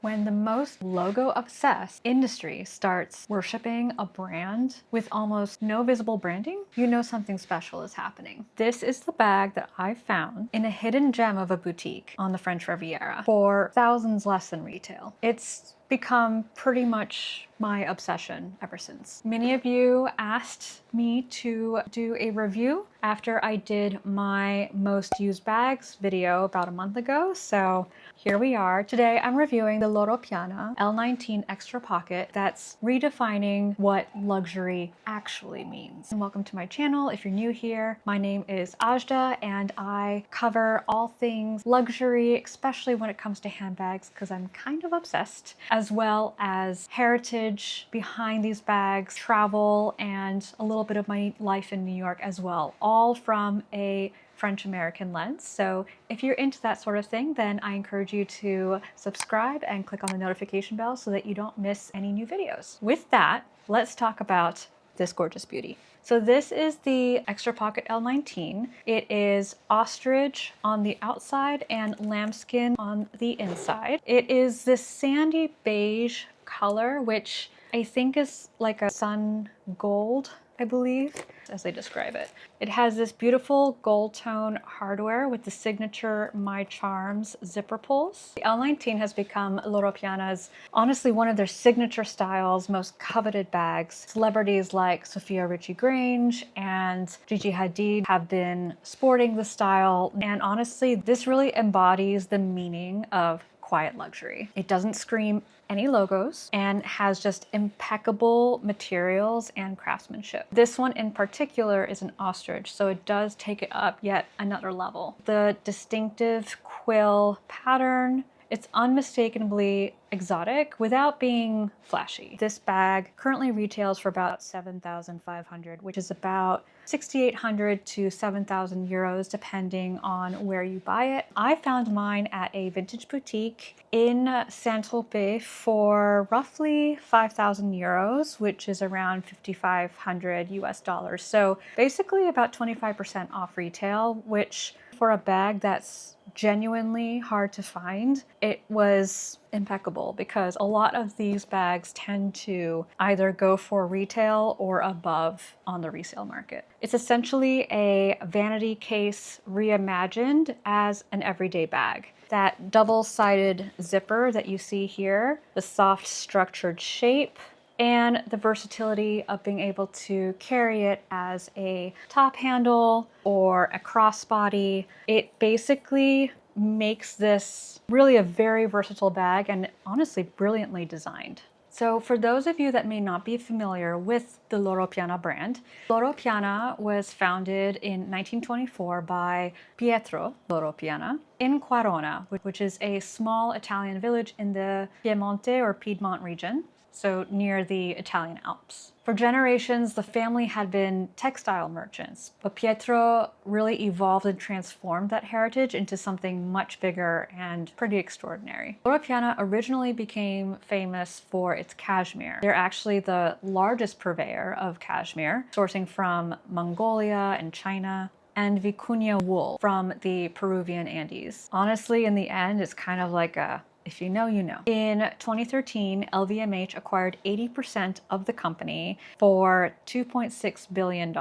When the most logo-obsessed industry starts worshiping a brand with almost no visible branding, you know something special is happening. This is the bag that I found in a hidden gem of a boutique on the French Riviera for thousands less than retail. It's become pretty much my obsession ever since. Many of you asked me to do a review after I did my most used bags video about a month ago, so here we are. Today I'm reviewing the Loro Piana L19 Extra Pocket that's redefining what luxury actually means. And welcome to my channel. If you're new here, my name is Ajda and I cover all things luxury, especially when it comes to handbags because I'm kind of obsessed, as well as heritage behind these bags, travel, and a little bit of my life in New York as well, all from a French-American lens. So if you're into that sort of thing, then I encourage you to subscribe and click on the notification bell so that you don't miss any new videos. With that, let's talk about this gorgeous beauty. So this is the Extra Pocket L19. It is ostrich on the outside and lambskin on the inside. It is this sandy beige color, which I think is like a sun gold, I believe, as they describe it. It has this beautiful gold tone hardware with the signature My Charms zipper pulls. The L19 has become Loro Piana's, honestly, one of their signature styles, most coveted bags. Celebrities like Sophia Richie-Grange and Gigi Hadid have been sporting the style, and honestly, this really embodies the meaning of quiet luxury. It doesn't scream any logos and has just impeccable materials and craftsmanship. This one in particular is an ostrich, so it does take it up yet another level. The distinctive quill pattern, it's unmistakably exotic without being flashy. This bag currently retails for about $7,500, which is about 6,800 to 7,000 euros, depending on where you buy it. I found mine at a vintage boutique in Saint-Tropez for roughly 5,000 euros, which is around 5,500 US dollars. So basically about 25% off retail, which for a bag that's genuinely hard to find, it was impeccable because a lot of these bags tend to either go for retail or above on the resale market. It's essentially a vanity case reimagined as an everyday bag. That double-sided zipper that you see here, the soft structured shape, and the versatility of being able to carry it as a top handle or a crossbody. It basically makes this really a very versatile bag and honestly brilliantly designed. So for those of you that may not be familiar with the Loro Piana brand, Loro Piana was founded in 1924 by Pietro Loro Piana in Quarona, which is a small Italian village in the Piemonte or Piedmont region, so near the Italian Alps. For generations, the family had been textile merchants, but Pietro really evolved and transformed that heritage into something much bigger and pretty extraordinary. Loro Piana originally became famous for its cashmere. They're actually the largest purveyor of cashmere, sourcing from Mongolia and China, and vicuña wool from the Peruvian Andes. Honestly, in the end, it's kind of like a if you know, you know. In 2013, LVMH acquired 80% of the company for $2.6 billion.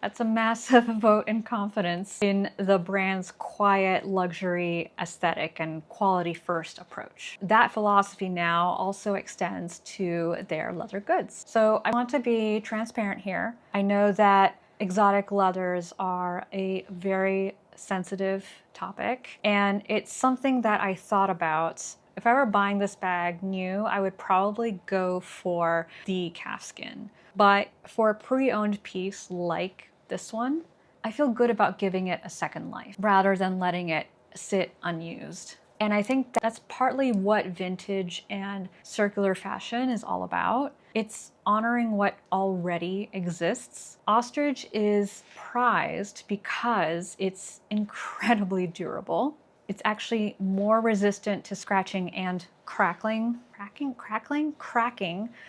That's a massive vote in confidence in the brand's quiet luxury aesthetic and quality first approach. That philosophy now also extends to their leather goods. So I want to be transparent here. I know that exotic leathers are a very sensitive topic, and it's something that I thought about. If I were buying this bag new, I would probably go for the calfskin. But for a pre-owned piece like this one, I feel good about giving it a second life rather than letting it sit unused. And I think that's partly what vintage and circular fashion is all about. It's honoring what already exists. Ostrich is prized because it's incredibly durable. It's actually more resistant to scratching and cracking,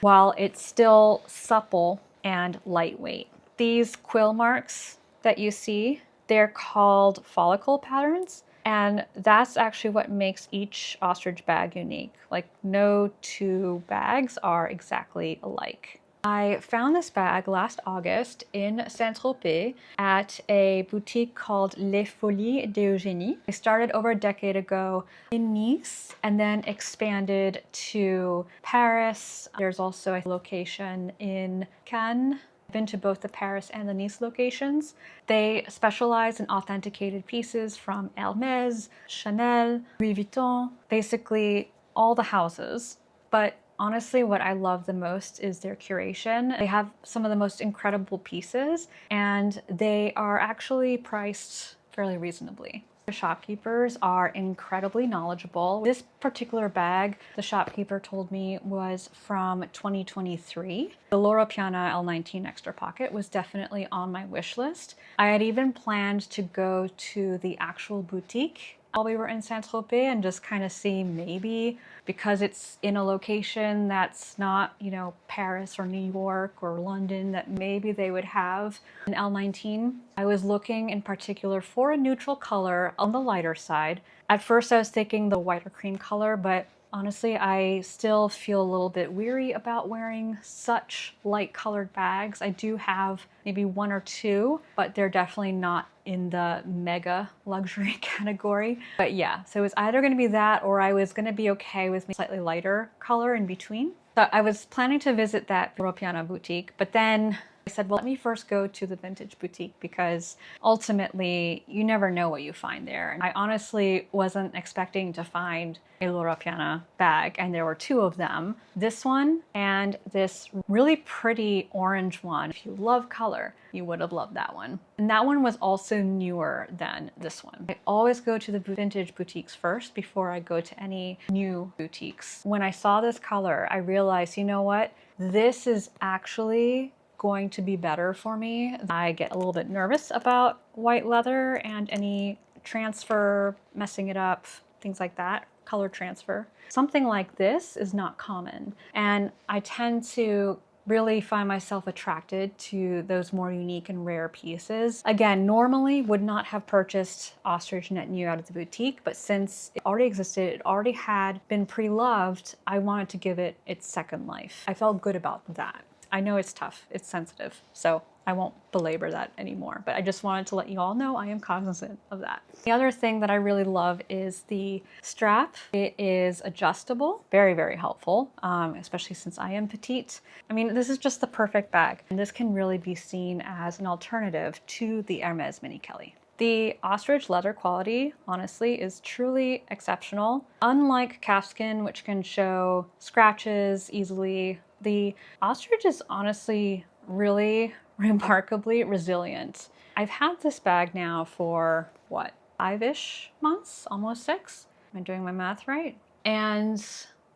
while it's still supple and lightweight. These quill marks that you see, they're called follicle patterns. And that's actually what makes each ostrich bag unique. Like, no two bags are exactly alike. I found this bag last August in Saint-Tropez at a boutique called Les Folies d'Eugénie. I started over a decade ago in Nice and then expanded to Paris. There's also a location in Cannes. I've been to both the Paris and the Nice locations. They specialize in authenticated pieces from Hermès, Chanel, Louis Vuitton, basically all the houses. But honestly, what I love the most is their curation. They have some of the most incredible pieces, and they are actually priced fairly reasonably. The shopkeepers are incredibly knowledgeable. This particular bag, the shopkeeper told me, was from 2023. The Loro Piana L19 extra pocket was definitely on my wish list. I had even planned to go to the actual boutique while we were in Saint-Tropez and just kind of see, maybe because it's in a location that's not, you know, Paris or New York or London, that maybe they would have an L19. I was looking in particular for a neutral color on the lighter side. At first I was thinking the white or cream color, but honestly, I still feel a little bit weary about wearing such light colored bags. I do have maybe one or two, but they're definitely not in the mega luxury category. But yeah, so it was either going to be that, or I was going to be okay with slightly lighter color in between. So I was planning to visit that Loro Piana boutique, but then I said, well, let me first go to the vintage boutique, because ultimately you never know what you find there. And I honestly wasn't expecting to find a Loro Piana bag, and there were two of them. This one and this really pretty orange one. If you love color, you would have loved that one. And that one was also newer than this one. I always go to the vintage boutiques first before I go to any new boutiques. When I saw this color, I realized, you know what? This is actually going to be better for me. I get a little bit nervous about white leather and any transfer, messing it up, things like that, color transfer. Something like this is not common, and I tend to really find myself attracted to those more unique and rare pieces. Again, normally would not have purchased ostrich net new out of the boutique, but since it already existed, it already had been pre-loved, I wanted to give it its second life. I felt good about that. I know it's tough, it's sensitive, so I won't belabor that anymore, but I just wanted to let you all know I am cognizant of that. The other thing that I really love is the strap. It is adjustable, very, very helpful, especially since I am petite. I mean, this is just the perfect bag, and this can really be seen as an alternative to the Hermès Mini Kelly. The ostrich leather quality, honestly, is truly exceptional. Unlike calfskin, which can show scratches easily, the ostrich is honestly really remarkably resilient. I've had this bag now for, what, 5-ish months? Almost 6? Am I doing my math right? And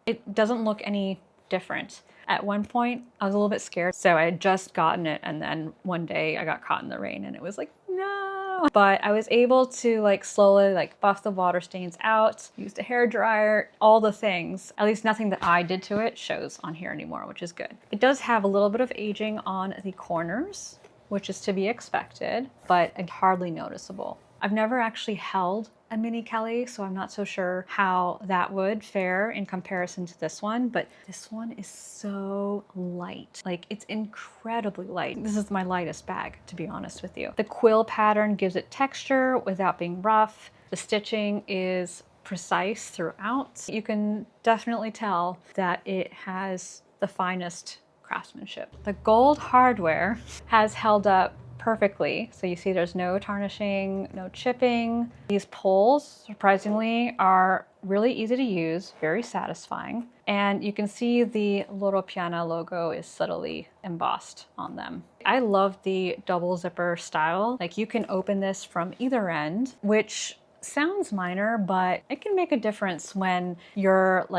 it doesn't look any different. At one point, I was a little bit scared, so I had just gotten it, and then one day I got caught in the rain and it was like, no. But I was able to slowly buff the water stains out, used a hair dryer, all the things. At least nothing that I did to it shows on here anymore, which is good. It does have a little bit of aging on the corners, which is to be expected, but hardly noticeable. I've never actually held a Mini Kelly, so I'm not so sure how that would fare in comparison to this one, but this one is so light. Like, it's incredibly light. This is my lightest bag, to be honest with you. The quill pattern gives it texture without being rough. The stitching is precise throughout. You can definitely tell that it has the finest craftsmanship. The gold hardware has held up perfectly. So you see there's no tarnishing, no chipping. These poles, surprisingly, are really easy to use, very satisfying. And you can see the Loro Piana logo is subtly embossed on them. I love the double zipper style. Like, you can open this from either end, which sounds minor, but it can make a difference when you're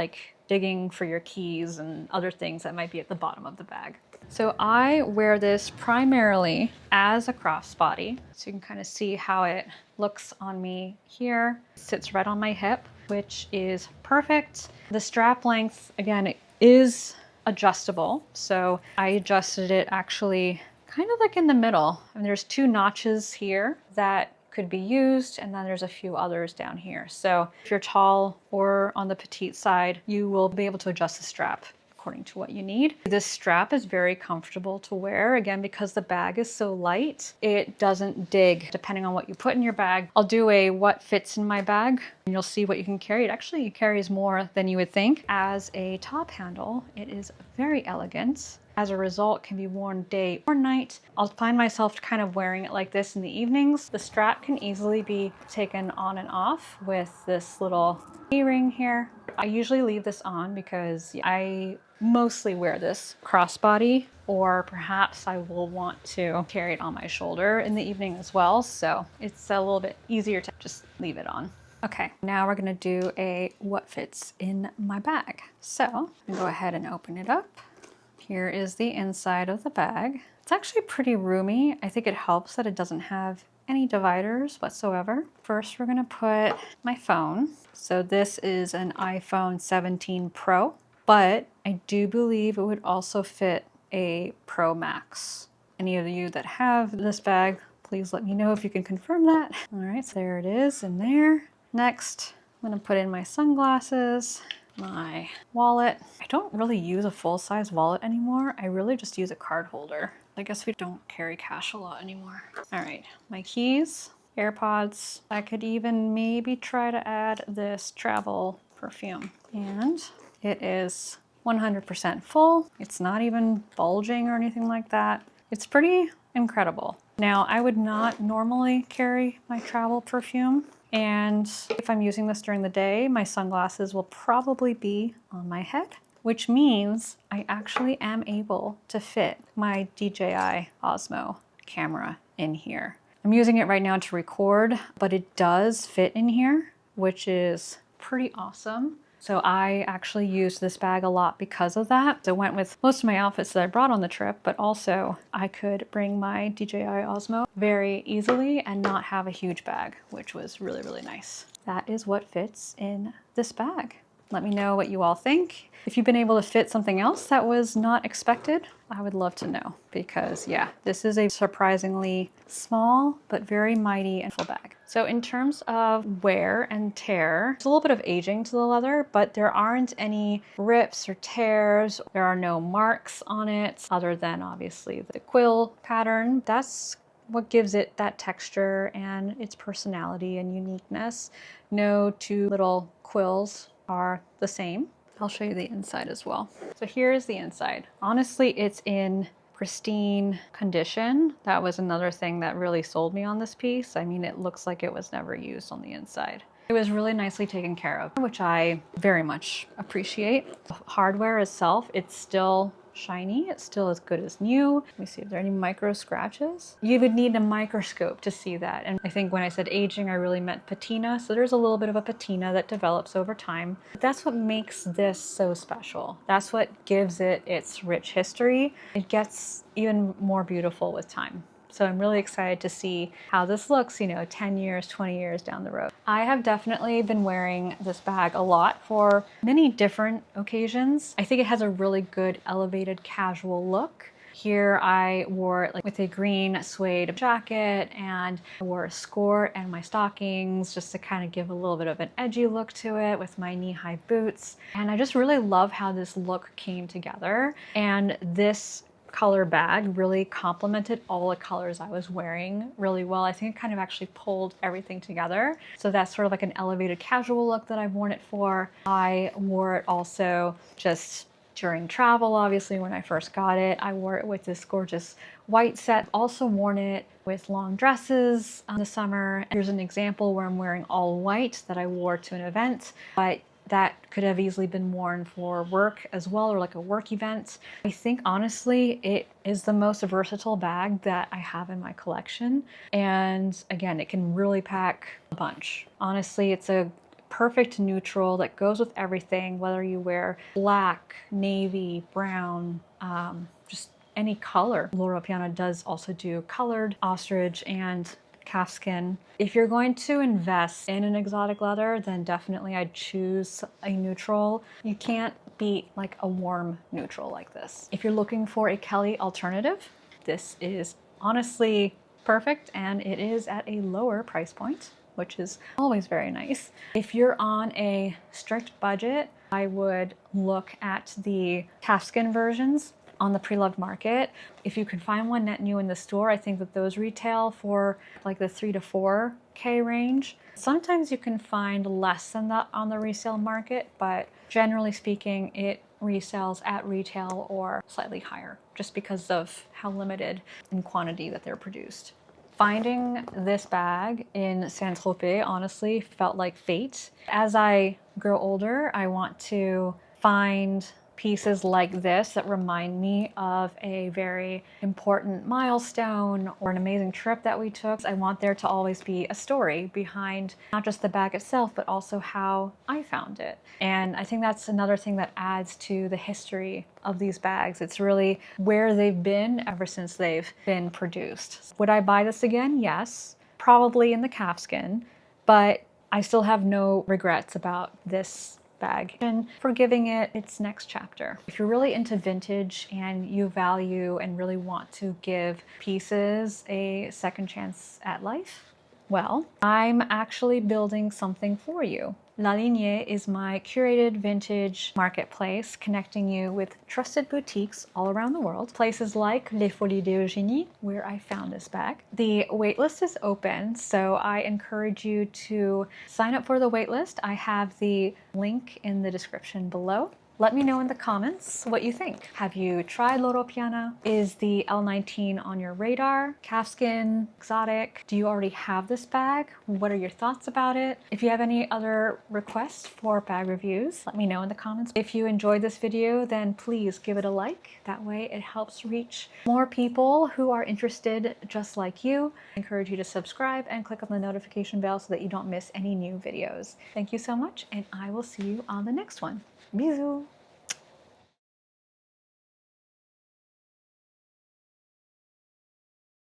digging for your keys and other things that might be at the bottom of the bag. So I wear this primarily as a crossbody. So you can kind of see how it looks on me here. It sits right on my hip, which is perfect. The strap length, again, it is adjustable. So I adjusted it actually kind of in the middle. And there's 2 notches here that could be used, and then there's a few others down here. So if you're tall or on the petite side, you will be able to adjust the strap according to what you need. This strap is very comfortable to wear, again, because the bag is so light, it doesn't dig depending on what you put in your bag. I'll do a what fits in my bag, and you'll see what you can carry. It actually carries more than you would think. As a top handle, it is very elegant. As a result, can be worn day or night. I'll find myself kind of wearing it like this in the evenings. The strap can easily be taken on and off with this little key-ring here. I usually leave this on because I mostly wear this crossbody, or perhaps I will want to carry it on my shoulder in the evening as well. So it's a little bit easier to just leave it on. Okay, now we're gonna do a what fits in my bag. So I'm gonna go ahead and open it up. Here is the inside of the bag. It's actually pretty roomy. I think it helps that it doesn't have any dividers whatsoever. First, we're gonna put my phone. So this is an iPhone 17 Pro, but I do believe it would also fit a Pro Max. Any of you that have this bag, please let me know if you can confirm that. All right, so there it is in there. Next, I'm gonna put in my sunglasses, my wallet. I don't really use a full-size wallet anymore. I really just use a card holder. I guess we don't carry cash a lot anymore. All right, my keys, AirPods. I could even maybe try to add this travel perfume. And it is 100% full. It's not even bulging or anything like that. It's pretty incredible. Now, I would not normally carry my travel perfume. And if I'm using this during the day, my sunglasses will probably be on my head, which means I actually am able to fit my DJI Osmo camera in here. I'm using it right now to record, but it does fit in here, which is pretty awesome. So I actually used this bag a lot because of that. So it went with most of my outfits that I brought on the trip, but also I could bring my DJI Osmo very easily and not have a huge bag, which was really, really nice. That is what fits in this bag. Let me know what you all think. If you've been able to fit something else that was not expected, I would love to know, because yeah, this is a surprisingly small but very mighty and full bag. So in terms of wear and tear, there's a little bit of aging to the leather, but there aren't any rips or tears. There are no marks on it other than obviously the quill pattern. That's what gives it that texture and its personality and uniqueness. No two little quills are the same. I'll show you the inside as well. So here's the inside. Honestly, it's in pristine condition. That was another thing that really sold me on this piece. I mean, it looks like it was never used on the inside. It was really nicely taken care of, which I very much appreciate. The hardware itself, it's still shiny. It's still as good as new. Let me see if there are any micro scratches. You would need a microscope to see that. And I think when I said aging, I really meant patina. So there's a little bit of a patina that develops over time. But that's what makes this so special. That's what gives it its rich history. It gets even more beautiful with time. So I'm really excited to see how this looks, 10 years, 20 years down the road. I have definitely been wearing this bag a lot for many different occasions. I think it has a really good elevated casual look. Here I wore it with a green suede jacket, and I wore a skirt and my stockings just to kind of give a little bit of an edgy look to it with my knee-high boots. And I just really love how this look came together. And this color bag really complemented all the colors I was wearing really well. I think it kind of actually pulled everything together. So that's sort of like an elevated casual look that I've worn it for. I wore it also just during travel, obviously, when I first got it. I wore it with this gorgeous white set. Also worn it with long dresses in the summer. Here's an example where I'm wearing all white that I wore to an event, but that could have easily been worn for work as well, or like a work event. I think honestly, it is the most versatile bag that I have in my collection. And again, it can really pack a bunch. Honestly, it's a perfect neutral that goes with everything, whether you wear black, navy, brown, just any color. Loro Piana does also do colored ostrich and calfskin. If you're going to invest in an exotic leather, then definitely I'd choose a neutral. You can't beat like a warm neutral like this. If you're looking for a Kelly alternative, this is honestly perfect, and it is at a lower price point, which is always very nice. If you're on a strict budget, I would look at the calfskin versions on the pre-loved market. If you can find one net new in the store, I think that those retail for like the 3 to 4K range. Sometimes you can find less than that on the resale market, but generally speaking, it resells at retail or slightly higher, just because of how limited in quantity that they're produced. Finding this bag in Saint-Tropez honestly felt like fate. As I grow older, I want to find pieces like this that remind me of a very important milestone or an amazing trip that we took. I want there to always be a story behind not just the bag itself, but also how I found it. And I think that's another thing that adds to the history of these bags. It's really where they've been ever since they've been produced. Would I buy this again? Yes, probably in the calfskin, but I still have no regrets about this bag and for giving it its next chapter. If you're really into vintage and you value and really want to give pieces a second chance at life, well, I'm actually building something for you. Lignée is my curated vintage marketplace connecting you with trusted boutiques all around the world. Places like Les Folies d'Eugénie, where I found this bag. The waitlist is open, so I encourage you to sign up for the waitlist. I have the link in the description below. Let me know in the comments what you think. Have you tried Loro Piana? Is the L19 on your radar? Calfskin, exotic? Do you already have this bag? What are your thoughts about it? If you have any other requests for bag reviews, let me know in the comments. If you enjoyed this video, then please give it a like. That way it helps reach more people who are interested just like you. I encourage you to subscribe and click on the notification bell so that you don't miss any new videos. Thank you so much, and I will see you on the next one. Bisous!